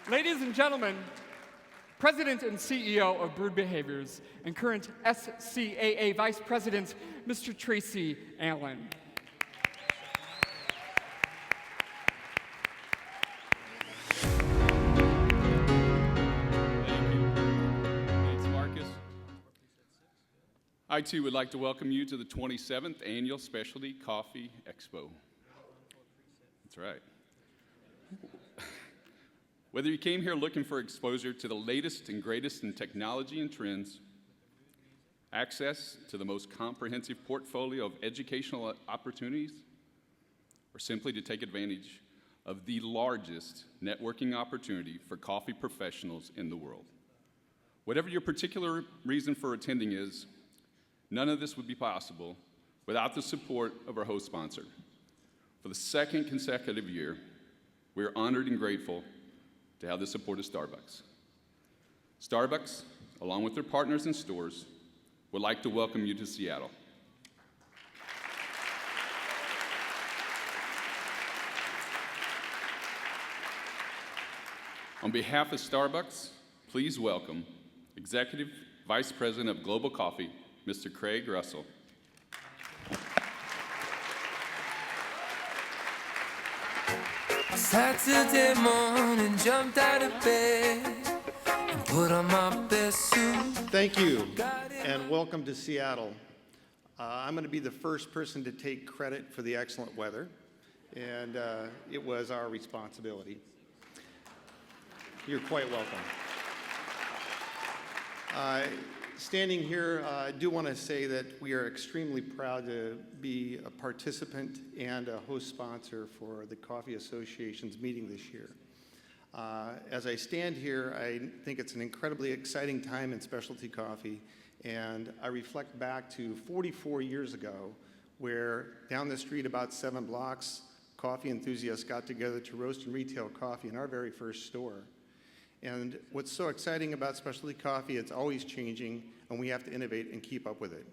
Ladies and gentlemen, President and CEO of Brood Behaviors and current SCAA Vice President, Mr. Tracy Allen. I, too, would like to welcome you to the 27th Annual Specialty Coffee Expo. That's right. Whether you came here looking for exposure to the latest and greatest in technology and trends, access to the most comprehensive portfolio of educational opportunities, or simply to take advantage of the largest networking opportunity for coffee professionals in the world. Whatever your particular reason for attending is, none of this would be possible without the support of our host sponsor. For the second consecutive year, we are honored and grateful to have the support of Starbucks. Starbucks, along with their partners and stores, would like to welcome you to Seattle. On behalf of Starbucks, please welcome Executive Vice President of Global Coffee, Mr. Craig Russell. Saturday morning, jumped out of bed and put on my best suit. Thank you, and welcome to Seattle. I'm going to be the first person to take credit for the excellent weather, and it was our responsibility. You're quite welcome. Standing here, I do want to say that we are extremely proud to be a participant and a host sponsor for the Coffee Association's meeting this year. As I stand here, I think it's an incredibly exciting time in specialty coffee, and I reflect back to 44 years ago, where down the street about 7 blocks, coffee enthusiasts got together to roast and retail coffee in our very first store. And what's so exciting about specialty coffee, it's always changing, and we have to innovate and keep up with it.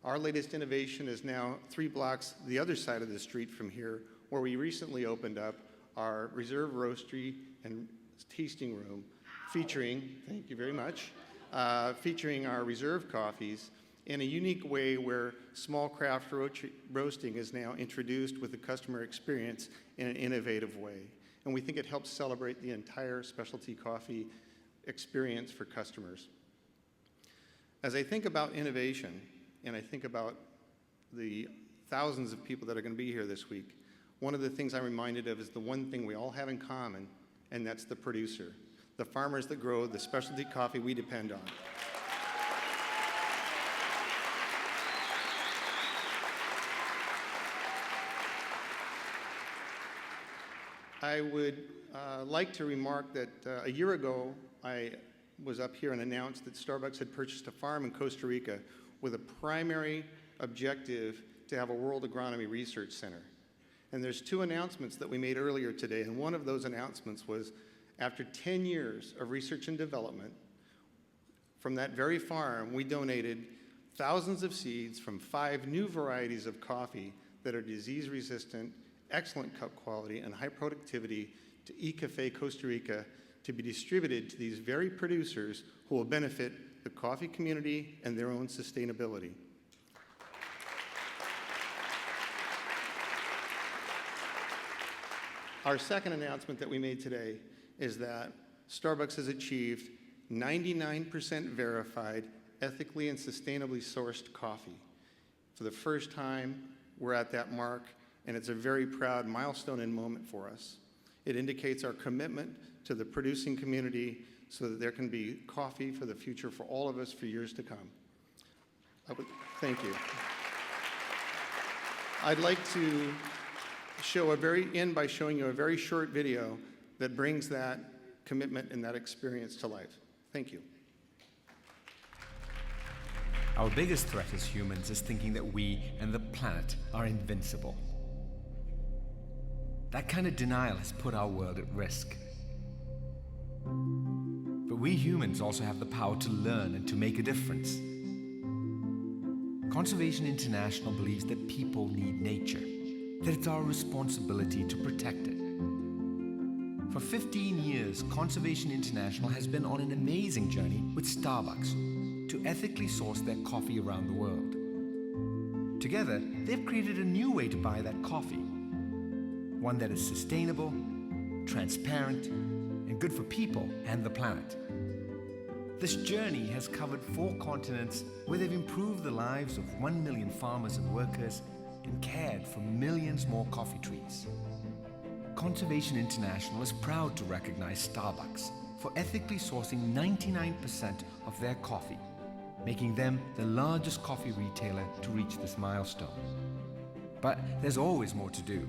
Our latest innovation is now 3 blocks the other side of the street from here, where we recently opened up our reserve roastery and tasting room featuring, thank you very much, featuring our reserve coffees in a unique way where small craft roasting is now introduced with the customer experience in an innovative way. And we think it helps celebrate the entire specialty coffee experience for customers. As I think about innovation, and I think about the thousands of people that are going to be here this week, one of the things I'm reminded of is the one thing we all have in common, and that's the producer, the farmers that grow the specialty coffee we depend on. I would like to remark that a year ago, I was up here and announced that Starbucks had purchased a farm in Costa Rica with a primary objective to have a World Agronomy Research Center. And there's 2 announcements that we made earlier today, and one of those announcements was after 10 years of research and development, from that very farm, we donated thousands of seeds from 5 new varieties of coffee that are disease-resistant, excellent cup quality, and high productivity to eCafe Costa Rica to be distributed to these very producers who will benefit the coffee community and their own sustainability. Our second announcement that we made today is that Starbucks has achieved 99% verified, ethically and sustainably sourced coffee. For the first time, we're at that mark, and it's a very proud milestone and moment for us. It indicates our commitment to the producing community so that there can be coffee for the future for all of us for years to come. Thank you. I'd like to end by showing you a very short video that brings that commitment and that experience to life. Thank you. Our biggest threat as humans is thinking that we and the planet are invincible. That kind of denial has put our world at risk. But we humans also have the power to learn and to make a difference. Conservation International believes that people need nature, that it's our responsibility to protect it. For 15 years, Conservation International has been on an amazing journey with Starbucks to ethically source their coffee around the world. Together, they've created a new way to buy that coffee. One that is sustainable, transparent, and good for people and the planet. This journey has covered 4 continents where they've improved the lives of 1 million farmers and workers and cared for millions more coffee trees. Conservation International is proud to recognize Starbucks for ethically sourcing 99% of their coffee, making them the largest coffee retailer to reach this milestone. But there's always more to do.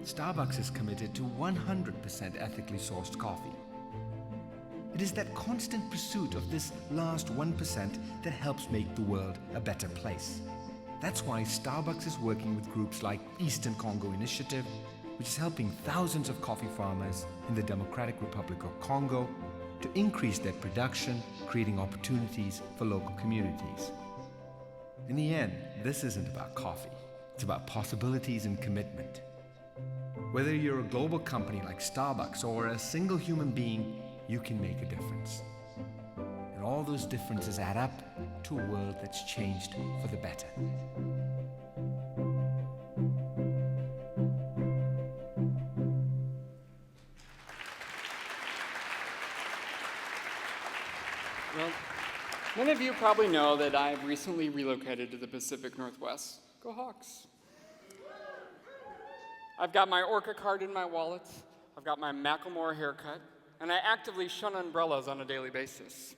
Starbucks is committed to 100% ethically sourced coffee. It is that constant pursuit of this last 1% that helps make the world a better place. That's why Starbucks is working with groups like Eastern Congo Initiative, which is helping thousands of coffee farmers in the Democratic Republic of Congo to increase their production, creating opportunities for local communities. In the end, this isn't about coffee. It's about possibilities and commitment. Whether you're a global company like Starbucks or a single human being, you can make a difference. And all those differences add up to a world that's changed for the better. Well, many of you probably know that I've recently relocated to the Pacific Northwest. Go Hawks. I've got my Orca card in my wallet, I've got my Macklemore haircut, and I actively shun umbrellas on a daily basis.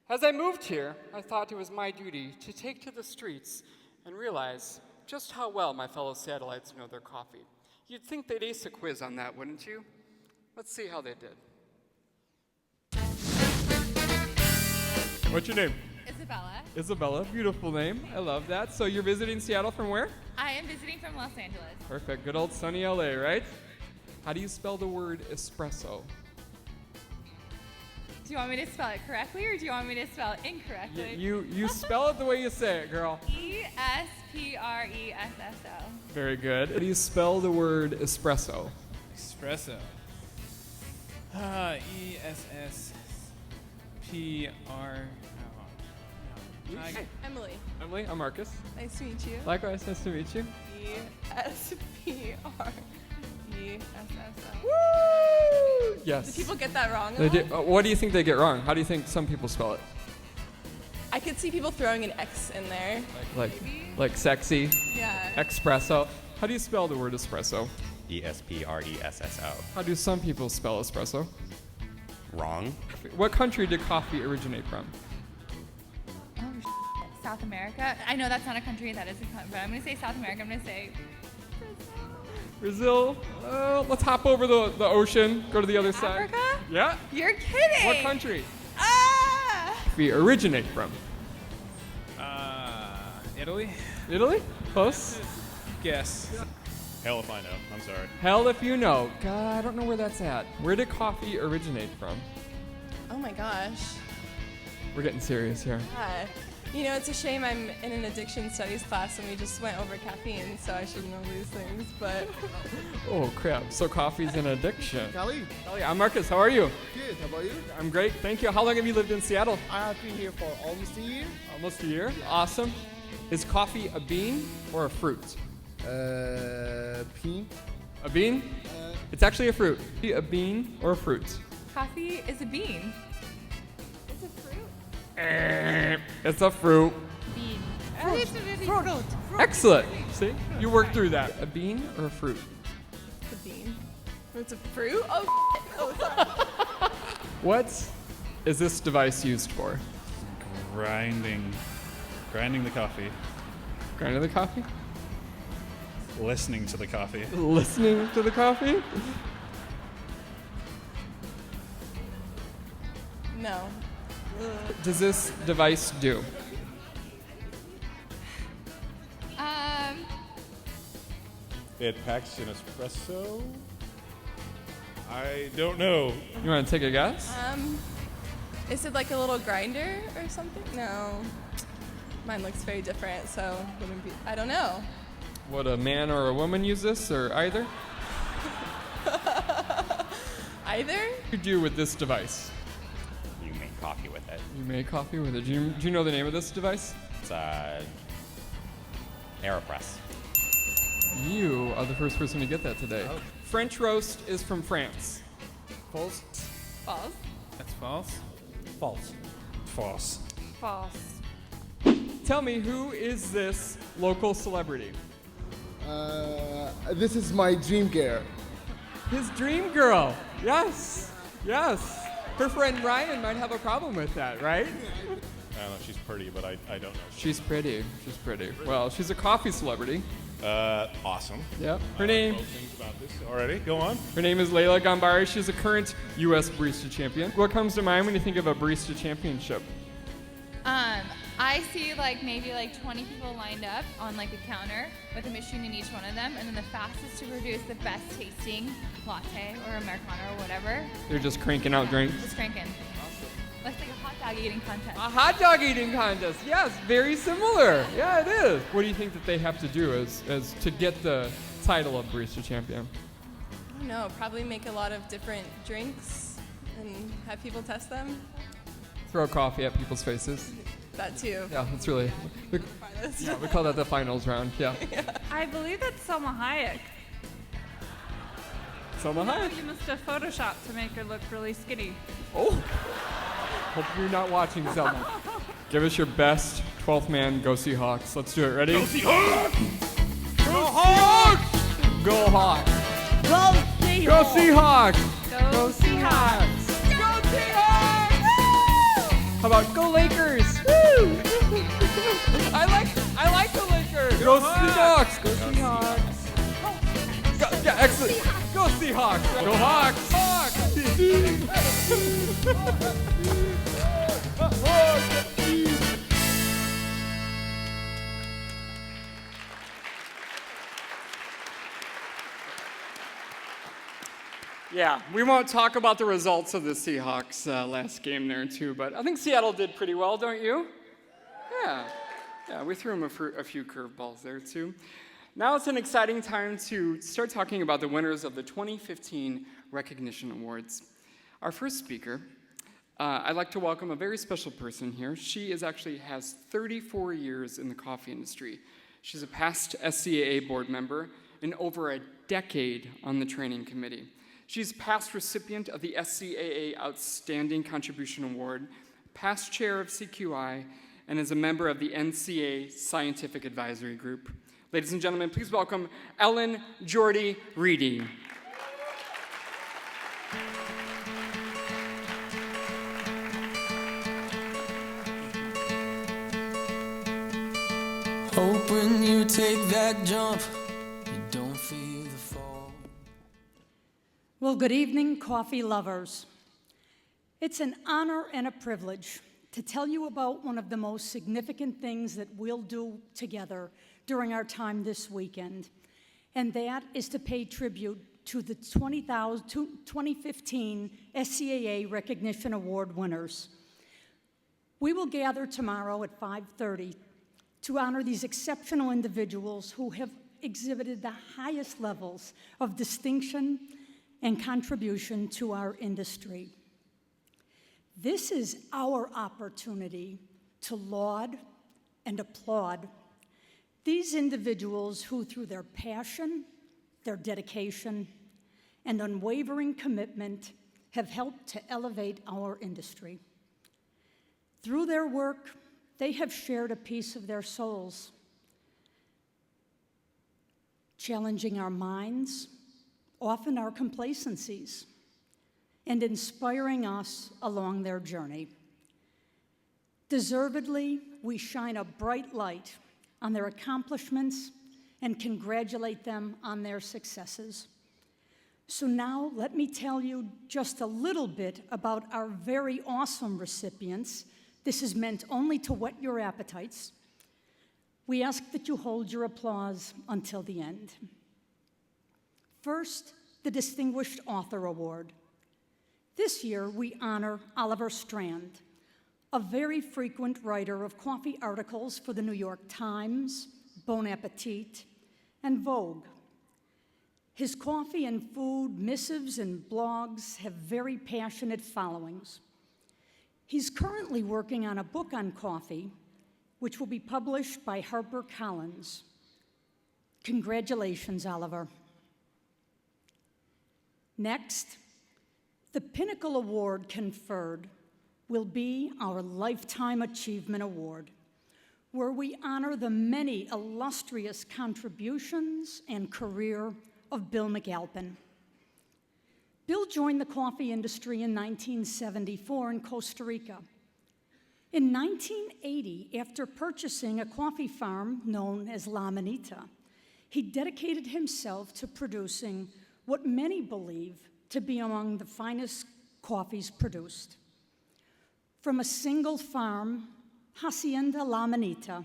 As I moved here, I thought it was my duty to take to the streets and realize just how well my fellow satellites know their coffee. You'd think they'd ace a quiz on that, wouldn't you? Let's see how they did. What's your name? Isabella. Isabella, beautiful name. I love that. So you're visiting Seattle from where? I am visiting from Los Angeles. Perfect. Good old sunny LA, right? How do you spell the word espresso? Do you want me to spell it correctly or do you want me to spell it incorrectly? You spell it the way you say it, girl. E-S-P-R-E-S-S-O. Very good. How do you spell the word espresso? Espresso. E-S-S-P-R. Emily, Emily, I'm Marcus. nice to meet you. Likewise, nice to meet you. E-S-P-R-E-S-S-O. Woo! Yes. Do people get that wrong? They a lot? do. What do you think they get wrong? How do you think some people spell it? I could see people throwing an X in there. Like sexy, Yeah. espresso. How do you spell the word espresso? E-S-P-R-E-S-S-O. How do some people spell espresso? Wrong. What country did coffee originate from? Oh, South America? I know that's not a country, that is a country, but I'm going to say South America. I'm going to say Brazil. Let's hop over the ocean, go to the other side. Africa? Yeah. You're kidding! What country? Ah! Coffee originate from? Italy? Italy? Close. Guess. Hell if I know. I'm sorry. Hell if you know. God, I don't know where that's at. Where did coffee originate from? Oh my gosh. We're getting serious here. Yeah. You know, it's a shame I'm in an addiction studies class and we just went over caffeine, so I should know these things, but Oh crap, so coffee's an addiction. Kelly, Kelly, I'm Marcus, how are you? good. How about you? I'm great, thank you. How long have you lived in Seattle? I have been here for almost a year. Almost a year. Awesome. Is coffee a bean or a fruit? Pink. A bean? It's actually a fruit. A bean or a fruit? Coffee is a bean. it's a fruit. It's a fruit. Bean. Fruit. Excellent. See? You worked through that. A bean or a fruit? It's a bean. It's a fruit? Oh, oh sorry. What is this device used for? Grinding the coffee. Grinding the coffee? Listening to the coffee. Listening to the coffee? No. What does this device do? It packs an espresso? I don't know. You want to take a guess? Is it like a little grinder or something? No. Mine looks very different, so wouldn't be. I don't know. Would a man or a woman use this, or either? Either? You do with this device? You make coffee with it. You make coffee with it. Do you know the name of this device? It's AeroPress. You are the first person to get that today. Oh. French roast is from France. False. False. That's false. False. False. False. Tell me, who is this local celebrity? This is my dream girl. His dream girl. Yes. Yes. Her friend Ryan might have a problem with that, right? I don't know, she's pretty, but I don't know. She's pretty. She's pretty. Well, she's a coffee celebrity. Awesome. Yep. I like both things about this already. Go on. Her name is Leila Gambari. She's a current U.S. barista champion. What comes to mind when you think of a barista championship? I see maybe 20 people lined up on a counter with a machine in each one of them, and then the fastest to produce the best tasting latte or Americano or whatever. They're just cranking out drinks. Just cranking. Looks like a hot dog eating contest. A hot dog eating contest. Yes, very similar. Yeah, it is. What do you think that they have to do as to get the title of barista champion? I don't know. Probably make a lot of different drinks and have people test them. Throw coffee at people's faces. That too. Yeah, that's really. We call that the finals round. Yeah. I believe that's Selma Hayek. Selma Hayek. You must have photoshopped to make her look really skinny. Oh. Hope you're not watching, Selma. Give us your best 12th man. Go Seahawks. Let's do it. Ready? Go Seahawks! Go Hawks! Go Hawks! Go Seahawks! Go Seahawks! Go Seahawks! Go Seahawks! How about go Lakers? Woo! I like the Lakers. Go Seahawks! Go Seahawks! Yeah, excellent. Go Seahawks! Go Hawks! Hawks! Yeah, we won't talk about the results of the Seahawks last game there too, but I think Seattle did pretty well, don't you? Yeah, we threw them a few curveballs there too. Now it's an exciting time to start talking about the winners of the 2015 Recognition Awards. Our first speaker, I'd like to welcome a very special person here. She has 34 years in the coffee industry. She's a past SCAA board member and over a decade on the training committee. She's past recipient of the SCAA Outstanding Contribution Award, past chair of CQI, and is a member of the NCA Scientific Advisory Group. Ladies and gentlemen, please welcome Ellen Jordy Reedy. Hope when you take that jump, you don't feel the fall. Well, good evening, coffee lovers. It's an honor and a privilege to tell you about one of the most significant things that we'll do together during our time this weekend, and that is to pay tribute to the 2015 SCAA Recognition Award winners. We will gather tomorrow at 5:30 to honor these exceptional individuals who have exhibited the highest levels of distinction and contribution to our industry. This is our opportunity to laud and applaud these individuals who, through their passion, their dedication, and unwavering commitment, have helped to elevate our industry. Through their work, they have shared a piece of their souls, challenging our minds, often our complacencies, and inspiring us along their journey. Deservedly, we shine a bright light on their accomplishments and congratulate them on their successes. So now let me tell you just a little bit about our very awesome recipients. This is meant only to whet your appetites. We ask that you hold your applause until the end. First, the Distinguished Author Award. This year, we honor Oliver Strand, a very frequent writer of coffee articles for the New York Times, Bon Appetit, and Vogue. His coffee and food missives and blogs have very passionate followings. He's currently working on a book on coffee, which will be published by HarperCollins. Congratulations, Oliver. Next, the Pinnacle Award conferred will be our Lifetime Achievement Award, where we honor the many illustrious contributions and career of Bill McAlpin. Bill joined the coffee industry in 1974 in Costa Rica. In 1980, after purchasing a coffee farm known as La Manita, he dedicated himself to producing what many believe to be among the finest coffees produced. From a single farm, Hacienda La Manita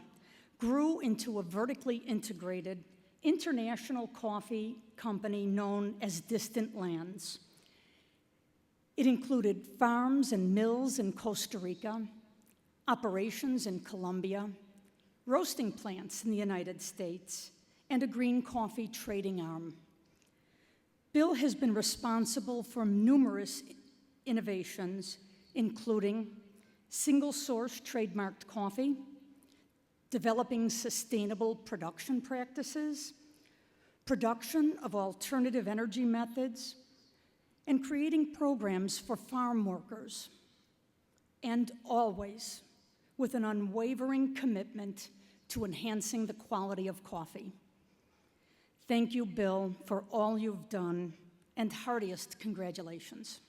grew into a vertically integrated international coffee company known as Distant Lands. It included farms and mills in Costa Rica, operations in Colombia, roasting plants in the United States, and a green coffee trading arm. Bill has been responsible for numerous innovations, including single-source trademarked coffee, developing sustainable production practices, production of alternative energy methods, and creating programs for farm workers, and always with an unwavering commitment to enhancing the quality of coffee. Thank you, Bill, for all you've done, and heartiest congratulations.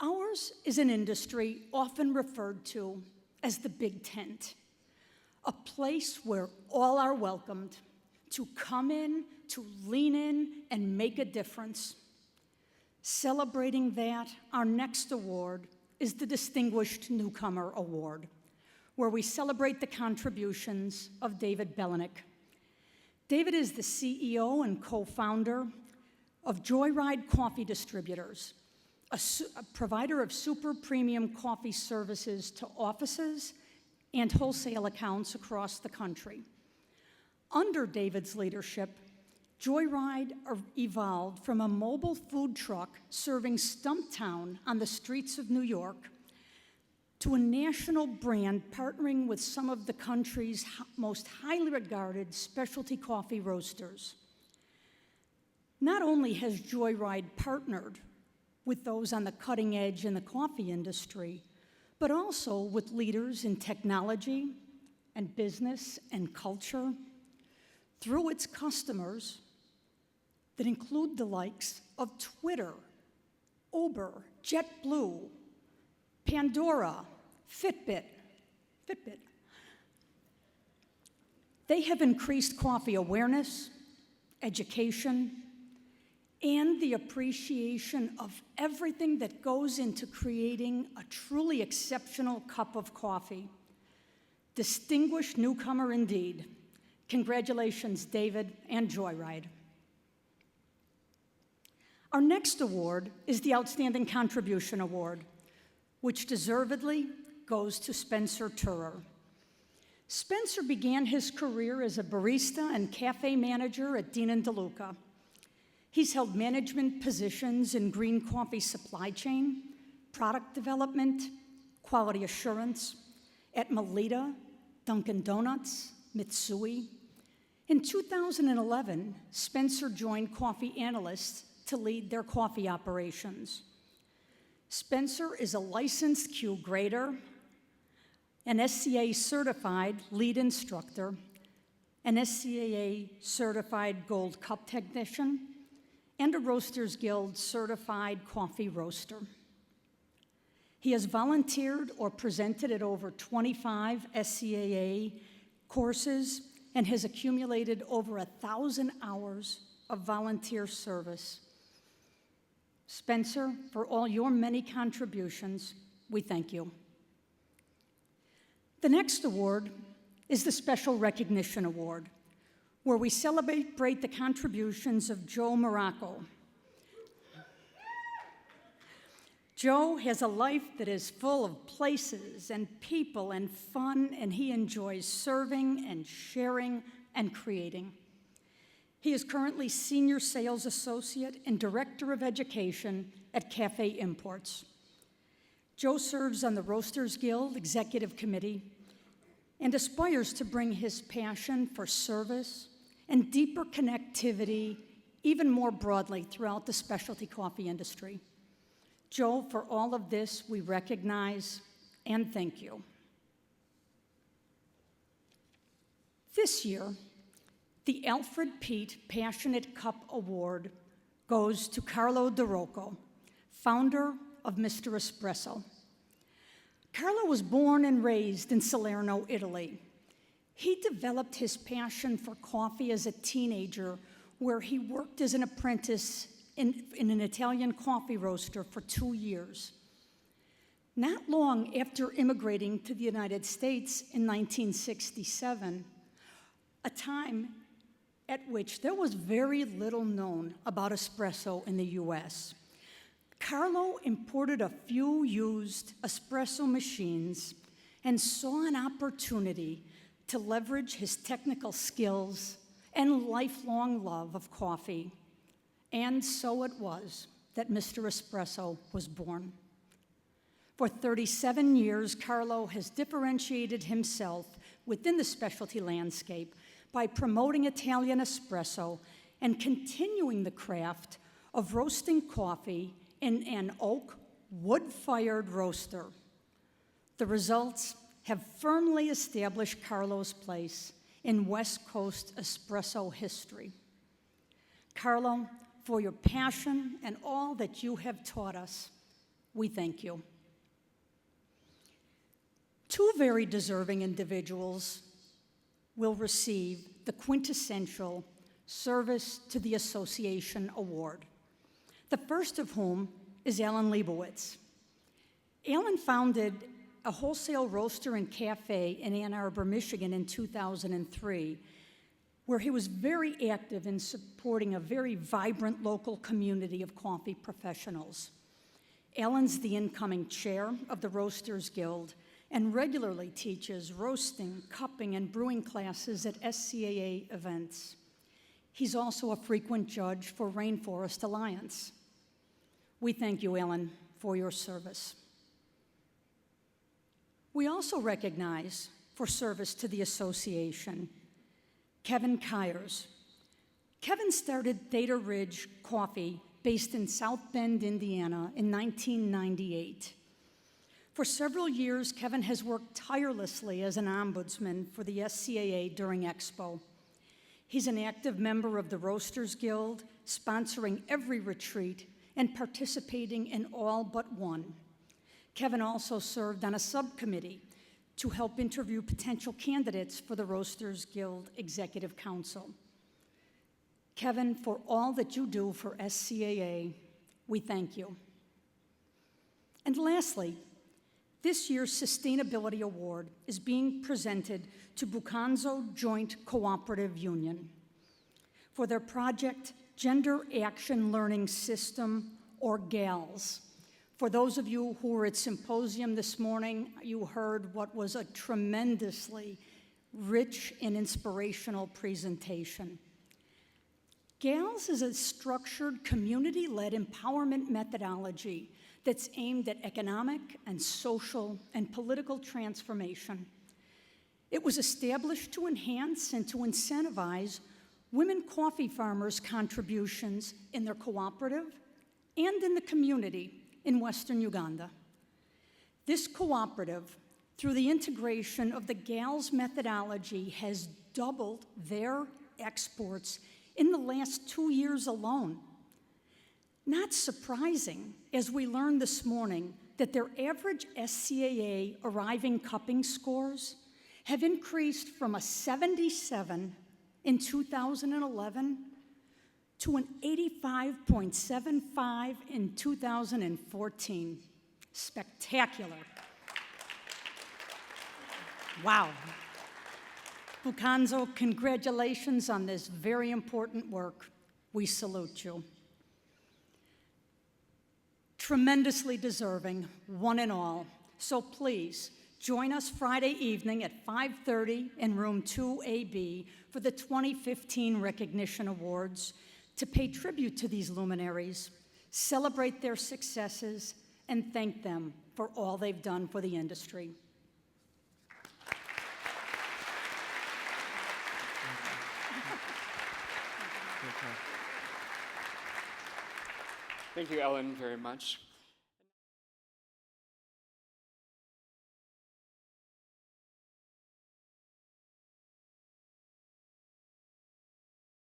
Ours is an industry often referred to as the Big Tent, a place where all are welcomed to come in, to lean in, and make a difference. Celebrating that, our next award is the Distinguished Newcomer Award, where we celebrate the contributions of David Belenik. David is the CEO and co-founder of Joyride Coffee Distributors, a provider of super premium coffee services to offices and wholesale accounts across the country. Under David's leadership, Joyride evolved from a mobile food truck serving Stumptown on the streets of New York to a national brand partnering with some of the country's most highly regarded specialty coffee roasters. Not only has Joyride partnered with those on the cutting edge in the coffee industry, but also with leaders in technology and business and culture through its customers that include the likes of Twitter, Uber, JetBlue, Pandora, Fitbit. They have increased coffee awareness, education, and the appreciation of everything that goes into creating a truly exceptional cup of coffee. Distinguished newcomer indeed. Congratulations, David and Joyride. Our next award is the Outstanding Contribution Award, which deservedly goes to Spencer Turer. Spencer began his career as a barista and cafe manager at Dean & DeLuca. He's held management positions in green coffee supply chain, product development, quality assurance at Melita, Dunkin' Donuts, Mitsui. In 2011, Spencer joined Coffee Analysts to lead their coffee operations. Spencer is a licensed Q grader, an SCA certified lead instructor, an SCAA certified gold cup technician, and a Roasters Guild certified coffee roaster. He has volunteered or presented at over 25 SCAA courses and has accumulated over 1,000 hours of volunteer service. Spencer, for all your many contributions, we thank you. The next award is the Special Recognition Award, where we celebrate the contributions of Joe Morocco. Joe has a life that is full of places and people and fun, and he enjoys serving and sharing and creating. He is currently Senior Sales Associate and Director of Education at Cafe Imports. Joe serves on the Roasters Guild Executive Committee and aspires to bring his passion for service and deeper connectivity even more broadly throughout the specialty coffee industry. Joe, for all of this, we recognize and thank you. This year, the Alfred Pete Passionate Cup Award goes to Carlo DeRocco, founder of Mr. Espresso. Carlo was born and raised in Salerno, Italy. He developed his passion for coffee as a teenager, where he worked as an apprentice in an Italian coffee roaster for 2 years. Not long after immigrating to the United States in 1967, a time at which there was very little known about espresso in the US, Carlo imported a few used espresso machines and saw an opportunity to leverage his technical skills and lifelong love of coffee. And so it was that Mr. Espresso was born. For 37 years, Carlo has differentiated himself within the specialty landscape by promoting Italian espresso and continuing the craft of roasting coffee in an oak, wood-fired roaster. The results have firmly established Carlo's place in West Coast espresso history. Carlo, for your passion and all that you have taught us, we thank you. Two very deserving individuals will receive the quintessential Service to the Association Award. The first of whom is Alan Leibowitz. Alan founded a wholesale roaster and cafe in Ann Arbor, Michigan in 2003, where he was very active in supporting a very vibrant local community of coffee professionals. Alan's the incoming chair of the Roasters Guild and regularly teaches roasting, cupping, and brewing classes at SCAA events. He's also a frequent judge for Rainforest Alliance. We thank you, Alan, for your service. We also recognize, for service to the association, Kevin Kyers. Kevin started Theta Ridge Coffee, based in South Bend, Indiana, in 1998. For several years, Kevin has worked tirelessly as an ombudsman for the SCAA during Expo. He's an active member of the Roasters Guild, sponsoring every retreat and participating in all but one. Kevin also served on a subcommittee to help interview potential candidates for the Roasters Guild Executive Council. Kevin, for all that you do for SCAA, we thank you. And lastly, this year's Sustainability Award is being presented to Bucanzo Joint Cooperative Union for their project Gender Action Learning System, or GALS. For those of you who were at Symposium this morning, you heard what was a tremendously rich and inspirational presentation. GALS is a structured, community-led empowerment methodology that's aimed at economic and social and political transformation. It was established to enhance and to incentivize women coffee farmers' contributions in their cooperative and in the community in Western Uganda. This cooperative, through the integration of the GALS methodology, has doubled their exports in the last 2 years alone. Not surprising, as we learned this morning that their average SCAA arriving cupping scores have increased from a 77 in 2011 to an 85.75 in 2014. Spectacular. Wow. Bucanzo, congratulations on this very important work. We salute you. Tremendously deserving, one and all. So please, Join us Friday evening at 5:30 in room 2AB for the 2015 Recognition Awards to pay tribute to these luminaries, celebrate their successes, and thank them for all they've done for the industry. Thank you, Ellen, very much.